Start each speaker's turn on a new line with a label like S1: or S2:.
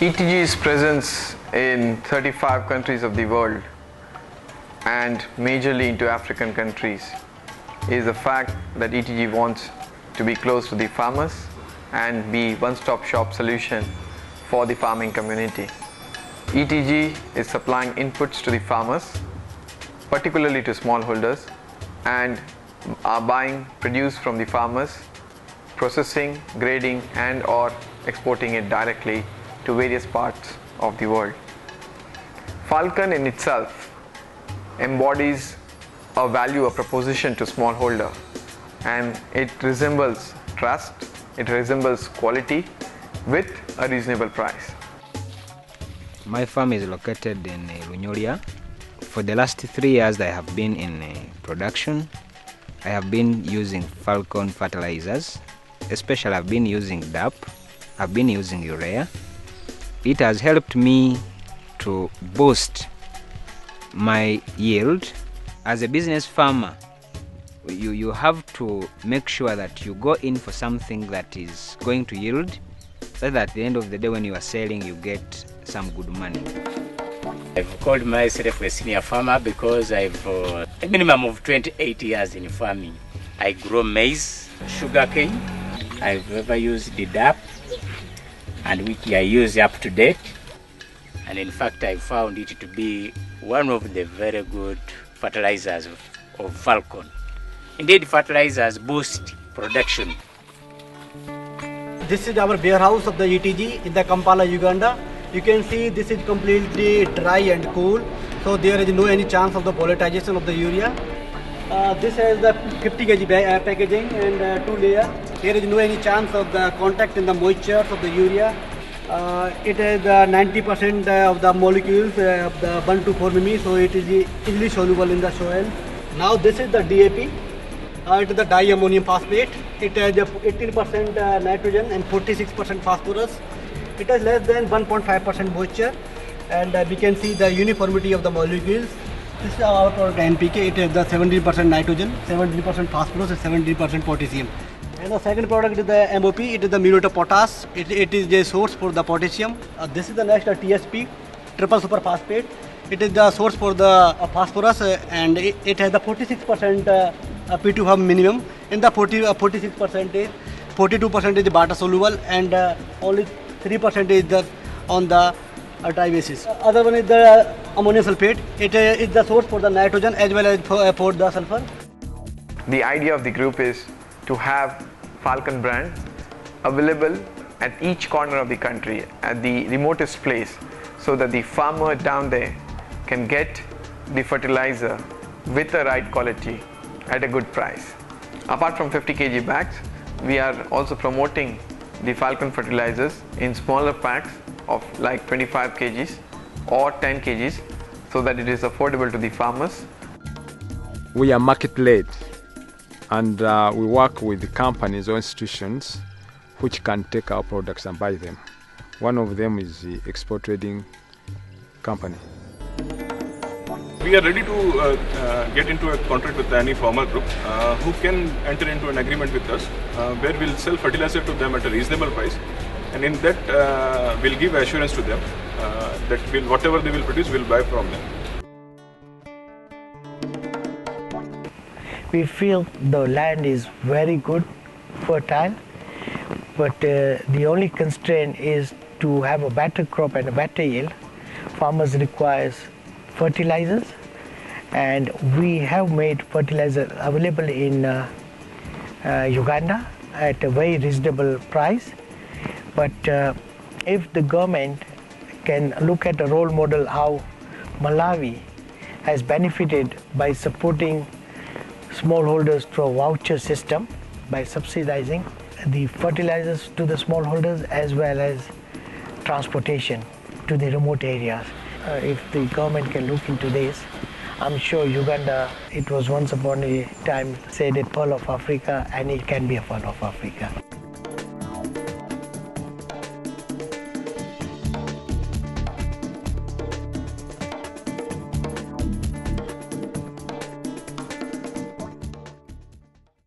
S1: ETG's presence in 35 countries of the world and majorly into African countries is the fact that ETG wants to be close to the farmers and be one-stop shop solution for the farming community. ETG is supplying inputs to the farmers, particularly to smallholders, and are buying produce from the farmers, processing, grading and or exporting it directly to various parts of the world. Falcon in itself embodies a value, a proposition to smallholder, and it resembles trust, it resembles quality with a reasonable price.
S2: My farm is located in Runyoria. For the last 3 years I have been in production. I have been using Falcon fertilizers, especially I've been using DAP, I've been using urea. It has helped me to boost my yield. As a business farmer, you have to make sure that you go in for something that is going to yield, so that at the end of the day when you are selling you get some good money.
S3: I've called myself a senior farmer because I've a minimum of 28 years in farming. I grow maize, sugarcane. I've ever used the DAP, and which I use up to date. And in fact, I found it to be one of the very good fertilizers of Falcon. Indeed, fertilizers boost production.
S4: This is our warehouse of the ETG in the Kampala, Uganda. You can see this is completely dry and cool, so there is no any chance of the volatilization of the urea. This has the 50 kg packaging and 2 layers. There is no any chance of the contact in the moisture of the urea. It has 90% of the molecules of the 1 to 4 mm, so it is easily soluble in the soil. Now this is the DAP. It is the diammonium phosphate. It has 18% nitrogen and 46% phosphorus. It has less than 1.5% moisture, and we can see the uniformity of the molecules. This is our product NPK. It has the 70% nitrogen, 70% phosphorus and 70% potassium. And the second product is the MOP. It is the muriate of potash. It is a source for the potassium. This is the next TSP, triple super phosphate. It is the source for the phosphorus, and it has the 46% P2 minimum. In the 46%, 42% is water soluble, and only 3% is on the dry basis. Other one is the ammonium sulfate. It is the source for the nitrogen as well as for the sulfur.
S1: The idea of the group is to have Falcon brand available at each corner of the country, at the remotest place, so that the farmer down there can get the fertilizer with the right quality at a good price. Apart from 50 kg bags, we are also promoting the Falcon fertilizers in smaller packs of like 25 kgs or 10 kgs, so that it is affordable to the farmers.
S5: We are market-led, and we work with companies or institutions which can take our products and buy them. One of them is the export trading company.
S6: We are ready to get into a contract with any farmer group who can enter into an agreement with us where we'll sell fertilizer to them at a reasonable price, and in that we'll give assurance to them that whatever they will produce, we'll buy from them.
S7: We feel the land is very good, fertile, but the only constraint is to have a better crop and a better yield. Farmers requires fertilizers, and we have made fertilizer available in Uganda at a very reasonable price. But if the government can look at a role model how Malawi has benefited by supporting smallholders through a voucher system, by subsidizing the fertilizers to the smallholders as well as transportation to the remote areas. If the government can look into this, I'm sure Uganda, it was once upon a time said a pearl of Africa, and it can be a pearl of Africa.